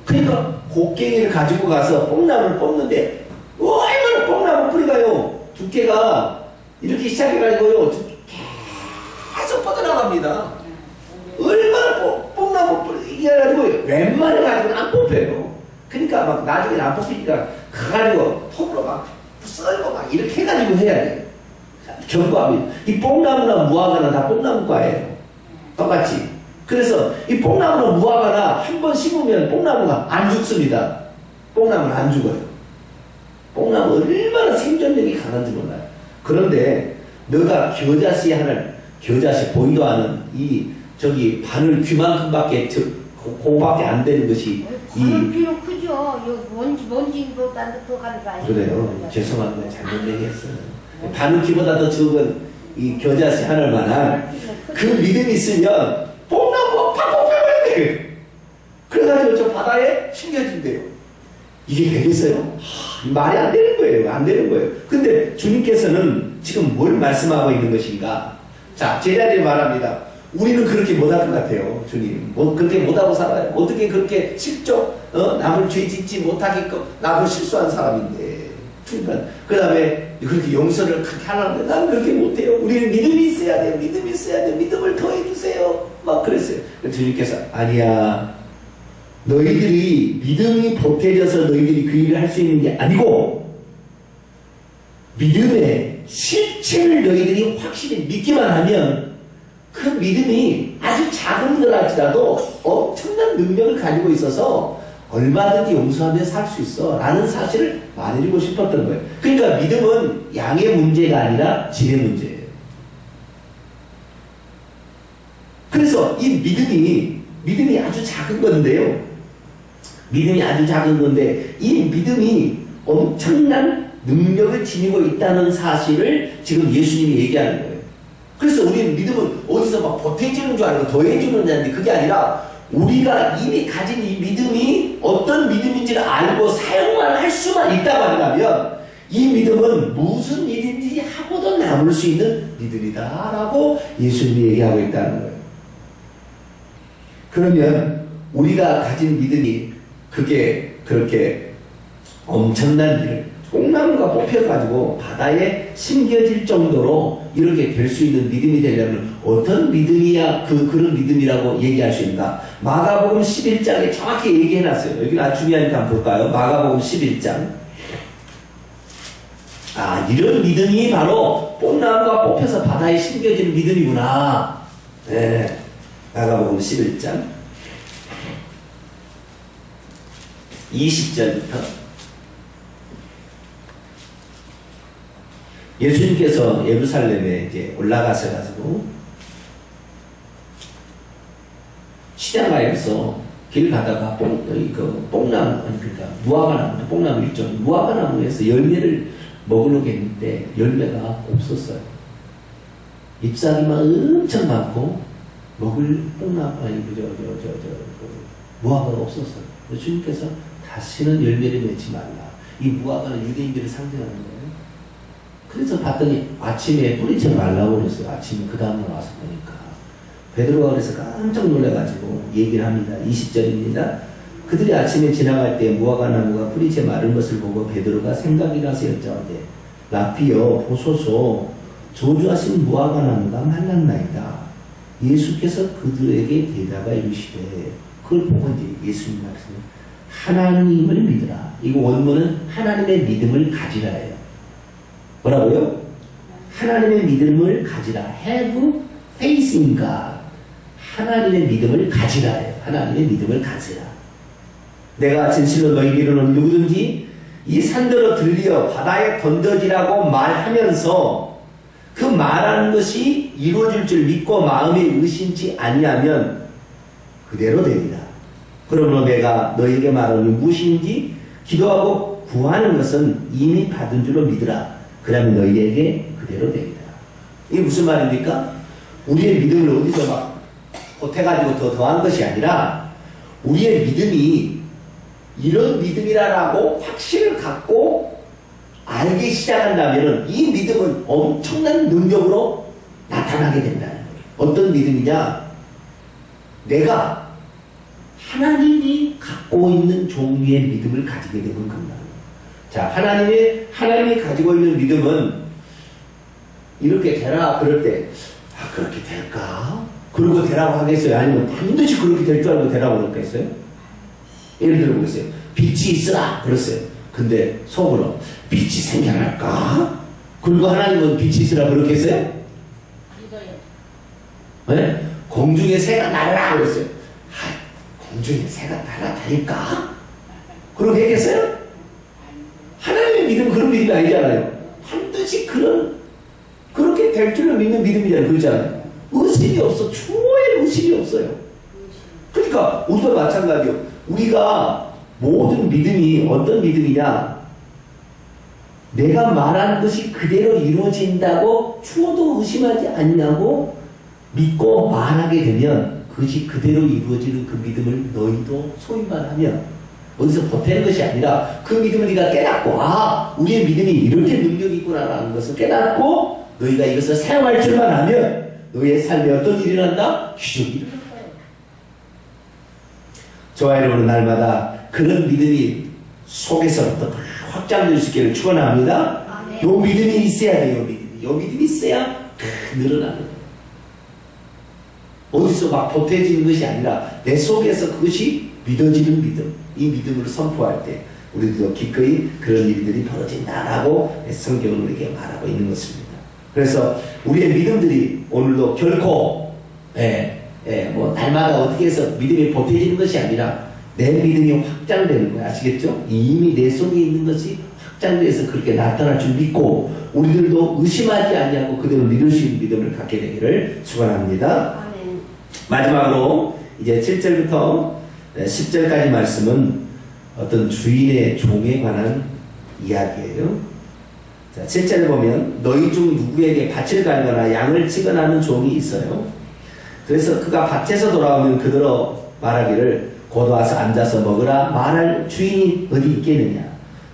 그러니까 곡괭이를 가지고 가서 뽕나무를 뽑는데 얼마나 뽕나무 뿌리가요. 두께가 이렇게 시작해가지고요. 계속 뻗어나갑니다. 얼마나 뽕나무 뿌리 이게 가지고 웬만해 가지고는 안 뽑혀요. 그러니까 막 나중에 안 뽑히니까 가가지고 톱으로 막 썰고 막 이렇게 해가지고 해야 돼. 경과합니다. 이 뽕나무나 무화과나 다 뽕나무과예요. 똑같이. 그래서 이 뽕나무나 무화과나 한 번 심으면 뽕나무가 안 죽습니다. 뽕나무는 안 죽어요. 뽕나무 얼마나 생존력이 강한지 몰라요. 그런데 너가 겨자씨 하늘, 겨자씨 보이도 않은 저기 바늘 귀만큼밖에 그거밖에 안 되는 것이 바늘 귀는 크죠. 먼지보다 더 가는 거 아니에요? 그래요. 죄송합니다. 잘못 얘기했어요. 바늘 귀보다 더 적은 이 겨자씨 하늘만한 그 믿음이 있으면 뽕나무가 팍팍 펴버려야 돼요. 그래가지고 저 바다에 심겨진대요. 이게 되겠어요? 말이 안 되는 거예요. 안 되는 거예요. 근데 주님께서는 지금 뭘 말씀하고 있는 것인가? 자, 제자들이 말합니다. 우리는 그렇게 못할 것 같아요. 주님. 그렇게 못하고 살아요. 어떻게 그렇게 실족, 남을 죄 짓지 못하게끔 나도 실수한 사람인데. 그 다음에 그렇게 용서를 그렇게 하라는데 난 그렇게 못해요. 우리는 믿음이 있어야 돼요. 믿음이 있어야 돼요. 믿음을 더해주세요. 막 그랬어요. 주님께서 아니야. 너희들이 믿음이 보태져서 너희들이 그 일을 할 수 있는 게 아니고 믿음의 실체를 너희들이 확실히 믿기만 하면 그 믿음이 아주 작은 거랄지라도 엄청난 능력을 가지고 있어서 얼마든지 용서하며 살 수 있어 라는 사실을 말해주고 싶었던 거예요. 그러니까 믿음은 양의 문제가 아니라 질의 문제예요. 그래서 이 믿음이 아주 작은 건데요. 믿음이 아주 작은 건데 이 믿음이 엄청난 능력을 지니고 있다는 사실을 지금 예수님이 얘기하는 거예요. 그래서 우리는 믿음은 어디서 막 보태주는 줄 알고 더해주는 줄 아는데 그게 아니라 우리가 이미 가진 이 믿음이 어떤 믿음인지를 알고 사용만 할 수만 있다고 한다면 이 믿음은 무슨 일인지 하고도 남을 수 있는 믿음이다 라고 예수님이 얘기하고 있다는 거예요. 그러면 우리가 가진 믿음이 그게 그렇게 엄청난 일을 뽕나무가 뽑혀가지고 바다에 심겨질 정도로 이렇게 될 수 있는 믿음이 되려면 어떤 믿음이야 그런 믿음이라고 얘기할 수 있는가? 마가복음 11장에 정확히 얘기해놨어요. 여기는 아주 중요하니까 한번 볼까요? 마가복음 11장. 이런 믿음이 바로 뽕나무가 뽑혀서 바다에 심겨지는 믿음이구나. 네. 마가복음 11장 20절부터 예수님께서 예루살렘에 이제 올라가셔가지고 시장가에서 길 가다가 뽕나무, 그러니까 무화과나무, 뽕나무 일종 무화과나무에서 열매를 먹으려고 했는데 열매가 없었어요. 잎사귀만 엄청 많고 먹을 뽕나무 무화과가 없었어요. 주님께서 다시는 열매를 맺지 말라. 이 무화과는 유대인들을 상징하는 거예요. 그래서 봤더니 아침에 뿌리채 말라고 그랬어요. 아침에 그 다음날 와서 보니까 베드로가 그래서 깜짝 놀라가지고 얘기를 합니다. 20절입니다. 그들이 아침에 지나갈 때 무화과 나무가 뿌리채 마른 것을 보고 베드로가 생각이 나서 여짜오되 라피여 보소서 저주하신 무화과 나무가 말랐나이다. 예수께서 그들에게 대답하 이르시되 그걸 보고 이제 예수님 말씀 하나님을 믿으라. 이거 원문은 하나님의 믿음을 가지라예요. 뭐라고요? 하나님의 믿음을 가지라. Have faith in God. 하나님의 믿음을 가지라예요. 하나님의 믿음을 가지라. 내가 진실로 너희에게 이르노니 누구든지 이 산더러 들리어 바다에 던져지라고 말하면서 그 말하는 것이 이루어질 줄 믿고 마음에 의심치 아니하면 그대로 되리라. 그러므로 내가 너희에게 말하니 무엇인지 기도하고 구하는 것은 이미 받은 줄로 믿으라. 그러면 너희에게 그대로 되리라. 이게 무슨 말입니까? 우리의 믿음을 어디서 막 보태가지고 더 더한 것이 아니라 우리의 믿음이 이런 믿음이라고 확신을 갖고 알기 시작한다면 이 믿음은 엄청난 능력으로 나타나게 된다는 거예요. 어떤 믿음이냐? 내가 하나님이 갖고 있는 종류의 믿음을 가지게 되는 겁니다. 자, 하나님이 가지고 있는 믿음은 이렇게 되라 그럴 때 그렇게 될까? 그러고 되라고 하겠어요? 아니면 반드시 그렇게 될 줄 알고 되라고 그러겠어요? 예를 들어 보겠어요. 빛이 있으라 그랬어요. 근데 속으로 빛이 생겨날까? 그리고 하나님은 빛이 있으라 그렇게 했어요? 네? 공중에 새가 날라 그랬어요. 공중에 새가 날아다닐까? 그렇게 했겠어요? 하나님의 믿음 그런 믿음이 아니잖아요. 반드시 그렇게 될 줄로 믿는 믿음이잖아요. 그렇잖아요. 의심이 없어. 초의 의심이 없어요. 그러니까 우리도 마찬가지요. 우리가 모든 믿음이 어떤 믿음이냐? 내가 말한 것이 그대로 이루어진다고 추워도 의심하지 않냐고 믿고 말하게 되면 그것이 그대로 이루어지는 그 믿음을 너희도 소유만 하면 어디서 보태는 것이 아니라 그 믿음을 네가 깨닫고 우리의 믿음이 이렇게 능력이 있구나라는 것을 깨닫고 너희가 이것을 사용할 줄만 하면 너희의 삶에 어떤 일이 일어난다? 기적이 일어난다. 저와 여러분은 날마다 그런 믿음이 속에서부터 확장될 수 있기를 축원합니다. 이 믿음이 있어야 돼요. 이 믿음이 있어야 늘어나는 거예요. 어디서 막 보태지는 것이 아니라 내 속에서 그것이 믿어지는 믿음, 이 믿음을 선포할 때 우리도 기꺼이 그런 일들이 벌어진다라고 성경은 우리에게 말하고 있는 것입니다. 그래서 우리의 믿음들이 오늘도 결코 뭐 날마다 어떻게 해서 믿음이 보태지는 것이 아니라 내 믿음이 확장되는 거야. 아시겠죠? 이미 내 속에 있는 것이 확장돼서 그렇게 나타날 줄 믿고 우리들도 의심하지 않냐고 그대로 믿을 수 있는 믿음을 갖게 되기를 축원합니다. 마지막으로 이제 7절부터 10절까지 말씀은 어떤 주인의 종에 관한 이야기예요. 자, 7절에 보면 너희 중 누구에게 밭을 갈거나 양을 치거나 하는 종이 있어요. 그래서 그가 밭에서 돌아오면 그대로 말하기를 곧 와서 앉아서 먹으라 말할 주인이 어디 있겠느냐.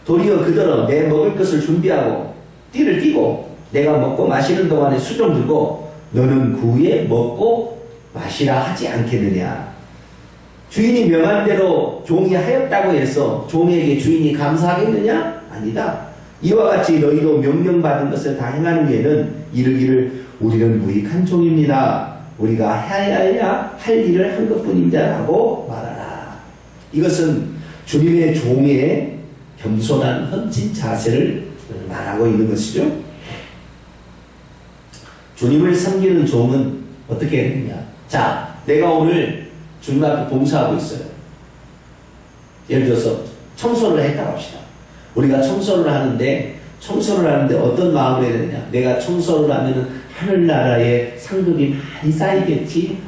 도리어 그대로 내 먹을 것을 준비하고 띠를 띠고 내가 먹고 마시는 동안에 수종 들고 너는 그 후에 먹고 마시라 하지 않겠느냐. 주인이 명한 대로 종이 하였다고 해서 종에게 주인이 감사하겠느냐? 아니다. 이와 같이 너희도 명령받은 것을 다 행하는 후에는 이르기를 우리는 무익한 종입니다. 우리가 해야 할 일을 한 것뿐입니다 라고 말하라. 이것은 주님의 종의 겸손한 헌신 자세를 말하고 있는 것이죠. 주님을 섬기는 종은 어떻게 해야 되느냐. 자, 내가 오늘 주님 앞에 봉사하고 있어요. 예를 들어서 청소를 했다고 합시다. 우리가 청소를 하는데 어떤 마음을 해야 되느냐. 내가 청소를 하면은 하늘나라에 상급이 많이 쌓이겠지.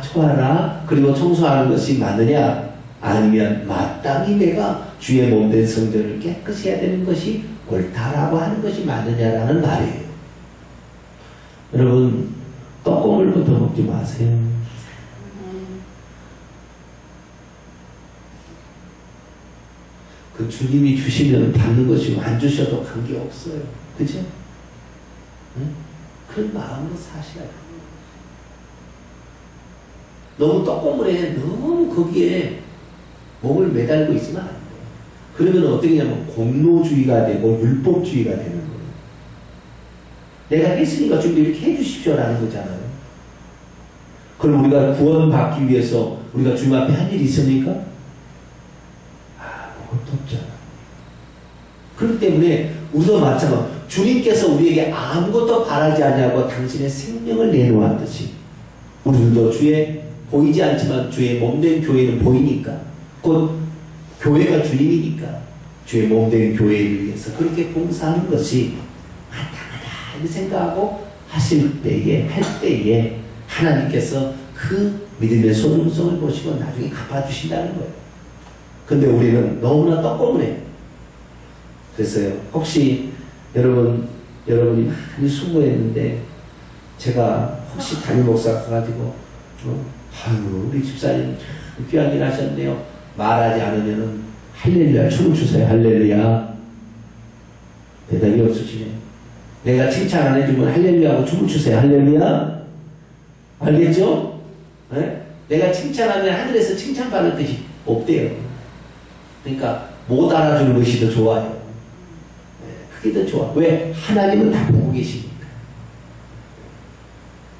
좋아라. 그리고 청소하는 것이 맞느냐. 아니면 마땅히 내가 주의 몸된 성전을 깨끗이 해야 되는 것이 옳다라고 하는 것이 맞느냐라는 말이에요. 여러분 떡고물부터 먹지 마세요. 그 주님이 주시면 받는 것이고 안 주셔도 관계없어요. 그죠? 응? 그런 마음으로 사셔야 돼요. 너무 떡고물에 너무 거기에 몸을 매달고 있으면 안 돼요. 그러면 어떻게 하냐면 공로주의가 되고 율법주의가 되는 거예요. 내가 했으니까 좀 이렇게 해주십시오라는 거잖아요. 그럼 우리가 구원받기 위해서 우리가 주님 앞에 한 일이 있습니까? 아무것도 없잖아. 그렇기 때문에 우리도 마찬가지로 주님께서 우리에게 아무것도 바라지 않냐고 당신의 생명을 내놓았듯이 우리들도 주의 보이지 않지만 주의 몸된 교회는 보이니까 곧 교회가 주님이니까 주의 몸된 교회를 위해서 그렇게 봉사하는 것이 마땅하다 이렇게 생각하고 하실 때에 할 때에 하나님께서 그 믿음의 소중성을 보시고 나중에 갚아주신다는 거예요. 근데 우리는 너무나 떡고물해요. 그래서요, 혹시 여러분이 많이 수고했는데 제가 혹시 담임 목사 가가지고 아유 우리 집사님 귀한 일 하셨네요 말하지 않으면은 할렐루야 춤을 추세요. 할렐루야. 대답이 없으시네. 내가 칭찬 안 해주면 할렐루야 하고 춤을 추세요. 할렐루야. 알겠죠? 네? 내가 칭찬하면 하늘에서 칭찬받을 것이 없대요. 그러니까 못 알아주는 것이 더 좋아요. 네, 그게 더 좋아. 왜? 하나님은 다 보고 계시니까.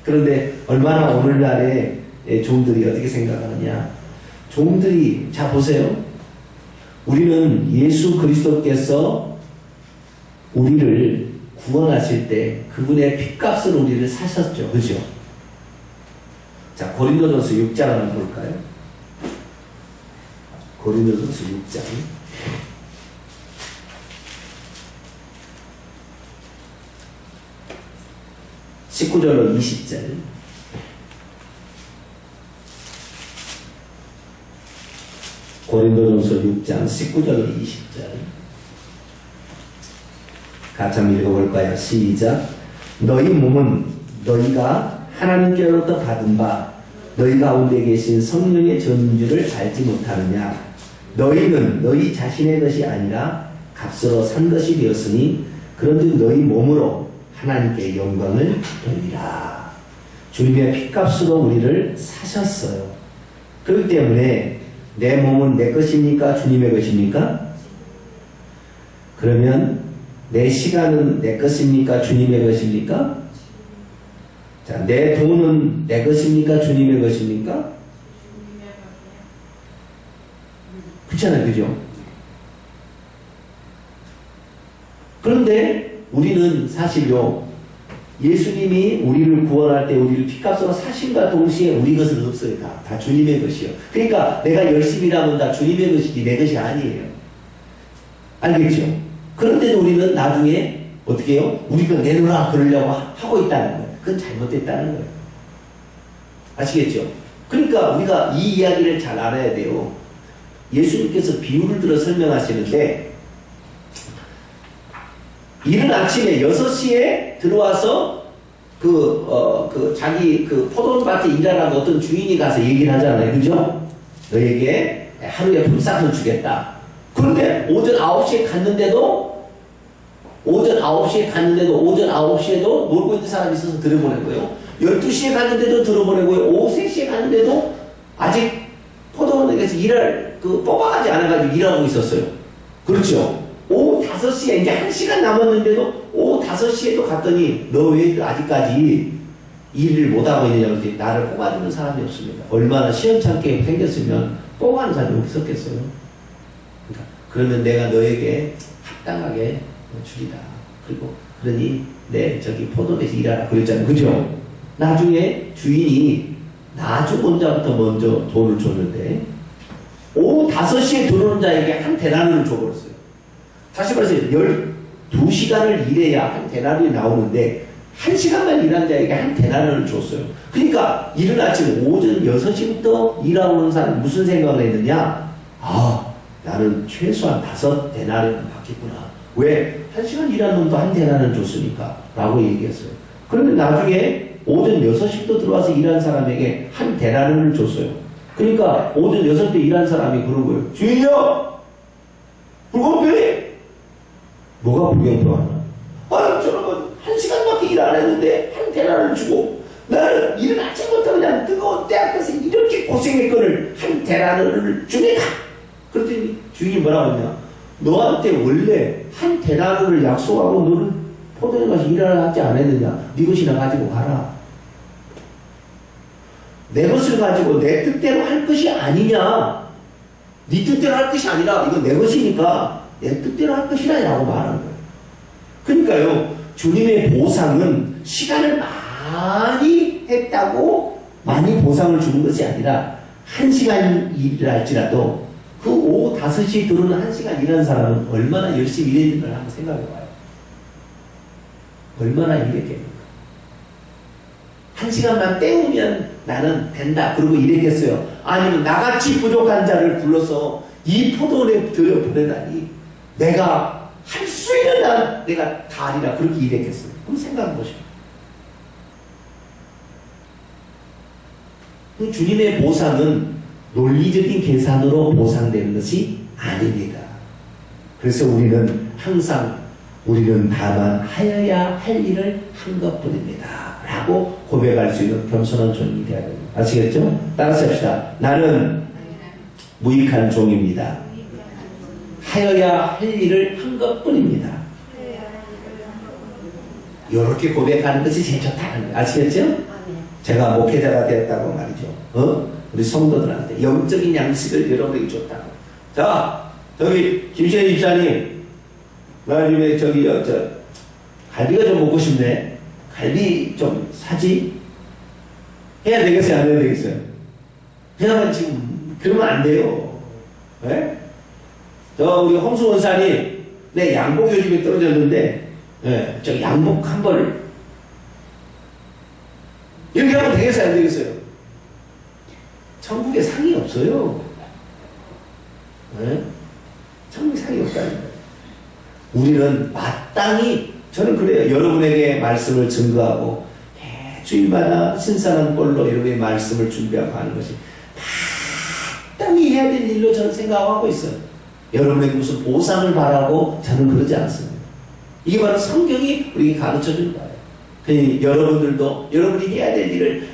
그런데 얼마나 오늘날의 종들이 어떻게 생각하느냐. 종들이 자 보세요. 우리는 예수 그리스도께서 우리를 구원하실 때 그분의 핏값을 우리를 사셨죠. 그죠? 자, 고린도전서 6장 한번 볼까요? 고린도전서 6장 19절로 20절. 고린도전서 6장 19절로 20절. 같이 한번 읽어볼까요? 시작. 너희 몸은 너희가 하나님께로부터 받은 바 너희 가운데 계신 성령의 전주를 알지 못하느냐. 너희는 너희 자신의 것이 아니라 값으로 산 것이 되었으니 그런즉 너희 몸으로 하나님께 영광을 돌리라. 주님의 핏값으로 우리를 사셨어요. 그렇기 때문에 내 몸은 내 것입니까? 주님의 것입니까? 그러면 내 시간은 내 것입니까? 주님의 것입니까? 자, 내 돈은 내 것입니까? 주님의 것입니까? 그렇잖아요. 그죠? 그런데 우리는 사실요, 예수님이 우리를 구원할 때 우리를 핏값으로 사신과 동시에 우리 것은 없어요. 다 주님의 것이요. 그러니까 내가 열심히 일하면 다 주님의 것이지 내 것이 아니에요. 알겠죠? 그런데도 우리는 나중에 어떻게 해요? 우리가 내놓으라 그러려고 하고 있다는 거예요. 그건 잘못됐다는 거예요. 아시겠죠? 그러니까 우리가 이 이야기를 잘 알아야 돼요. 예수님께서 비유를 들어 설명하시는데 이른 아침에 6시에 들어와서 자기 포도밭에 일하라고 어떤 주인이 가서 얘기를 하잖아요. 그죠? 너에게 하루에 품삯을 주겠다. 그런데 오전 9시에 갔는데도 오전 9시에도 놀고 있는 사람이 있어서 들어보내고요. 12시에 갔는데도 들어보내고요. 오후 3시에 갔는데도 아직 포도원에서 일을 뽑아가지 않아가지고 일하고 있었어요. 그렇죠? 오후 5시에 이제 1시간 남았는데도 오후 5시에도 갔더니 너 왜 아직까지 일을 못하고 있느냐고 했더니 나를 뽑아주는 사람이 없습니다. 얼마나 시원찮게 생겼으면 뽑아가는 사람이 없었겠어요. 그러면 내가 너에게 합당하게 주리라. 그리고 그러니 저기 포도원에서 일하라 그랬잖아요. 그죠? 나중에 주인이 나 죽은 자부터 먼저 돈을 줬는데 오후 5시에 들어오는 자에게 한 데나리온을 줘버렸어요. 다시 말해서 12시간을 일해야 한 데나리온이 나오는데 1시간만 일한 자에게 한 데나리온을 줬어요. 그러니까 이른 아침 오전 6시부터 일하고 오는 사람이 무슨 생각을 했느냐? 나는 최소한 5데나리온을 받겠구나. 왜? 1시간 일한 놈도 한 데나리온을 줬으니까 라고 얘기했어요. 그런데 나중에 오전 6시부터 들어와서 일한 사람에게 한 데나리온을 줬어요. 그러니까 오전 6시부터 일한 사람이 그런 거예요. 주인이요! 불공평해! 뭐가 불공평하냐? 저놈은 1시간밖에 일 안 했는데 한 데나리온을 주고 나는 이른 아침부터 그냥 뜨거운 때 앞에서 이렇게 고생했거늘 한 데나리온을 주니까. 그랬더니 주인이 뭐라고 했냐? 너한테 원래 한 데나리온을 약속하고 너는 포도에 가서 일하라 하지 않았느냐? 네 것이나 가지고 가라. 내 것을 가지고 내 뜻대로 할 것이 아니냐? 네 뜻대로 할 것이 아니라 이건 내 것이니까 내 뜻대로 할 것이라 라고 말하는 거예요. 그러니까요, 주님의 보상은 시간을 많이 했다고 많이 보상을 주는 것이 아니라 1시간 일을 할지라도 그 오후 5시에 들어오는 1시간 일하는 사람은 얼마나 열심히 일했는가 한번 생각해봐요. 얼마나 일했겠는가. 1시간만 때우면 나는 된다. 그러고 일했겠어요. 아니면 나같이 부족한 자를 불러서 이 포도원에 들여보내다니 내가 할 수 있는 한 내가 다 하리라. 그렇게 일했겠어요. 한번 생각해보시오. 주님의 보상은 논리적인 계산으로 보상되는 것이 아닙니다. 그래서 우리는 항상 우리는 다만 하여야 할 일을 한 것뿐입니다. 라고 고백할 수 있는 겸손한 종이 되어야 됩니다. 아시겠죠? 따라서 합시다. 나는 무익한 종입니다. 하여야 할 일을 한 것뿐입니다. 이렇게 고백하는 것이 제일 좋다는 거예요. 아시겠죠? 제가 목회자가 되었다고 말이죠. 우리 성도들한테 영적인 양식을 여러분에게 줬다고. 자, 저기 김시현 집사님, 나 요즘에 저기 갈비가 좀 먹고 싶네. 갈비 좀 사지? 해야 되겠어요? 안 해야 되겠어요? 그냥 지금 그러면 안 돼요. 네? 우리 홍수 원사님, 내 양복 요즘에 떨어졌는데, 네, 저 양복 한 벌 이렇게 하면 되겠어요? 안 되겠어요? 천국에 상이 없어요. 네? 천국에 상이 없다는 거예요. 우리는 마땅히, 저는 그래요. 여러분에게 말씀을 증거하고 주일마다 신선한 꼴로 여러분의 말씀을 준비하고 하는 것이 마땅히 해야 될 일로 저는 생각하고 있어요. 여러분에게 무슨 보상을 바라고 저는 그러지 않습니다. 이게 바로 성경이 우리에게 가르쳐주는 거예요. 그러니 여러분들도 여러분이 해야 될 일을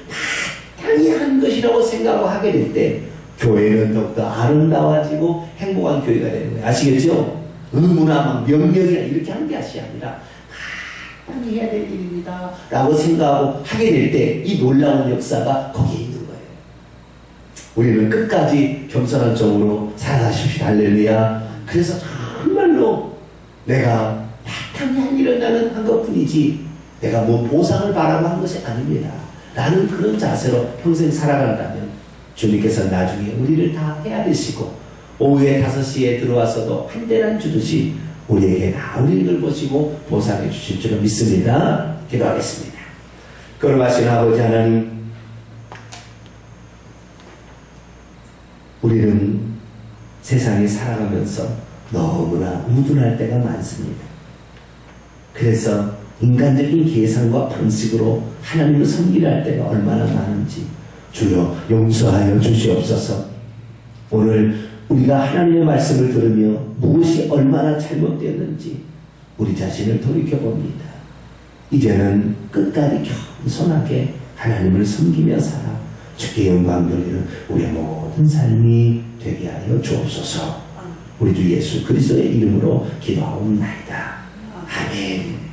마땅히 한 것이라고 생각하고 하게 될 때 교회는 더욱더 아름다워지고 행복한 교회가 되는 거예요. 아시겠죠? 의무나 막 명령이나 이렇게 하는 게 아니라 마땅히 해야 될 일입니다 라고 생각하고 하게 될 때 이 놀라운 역사가 거기에 있는 거예요. 우리는 끝까지 겸손한 정으로 살아가십시오. 할렐루야. 그래서 정말로 내가 마땅히 할 일은 나는 한 것뿐이지 내가 뭐 보상을 바라고 한 것이 아닙니다 라는 그런 자세로 평생 살아간다면 주님께서 나중에 우리를 다 헤아리시고 오후에 5시에 들어와서도 한 대란 주듯이 우리에게 다 우리 걸 보시고 보상해 주실 줄을 믿습니다. 기도하겠습니다. 거룩하신 아버지 하나님, 우리는 세상에 살아가면서 너무나 우둔할 때가 많습니다. 그래서 인간적인 계산과 방식으로 하나님을 섬기려 할 때가 얼마나 많은지 주여 용서하여 주시옵소서. 오늘 우리가 하나님의 말씀을 들으며 무엇이 얼마나 잘못되었는지 우리 자신을 돌이켜봅니다. 이제는 끝까지 겸손하게 하나님을 섬기며 살아 주께 영광 돌리는 우리의 모든 삶이 되게 하여 주옵소서. 우리 주 예수 그리스도의 이름으로 기도하옵나이다. 아멘.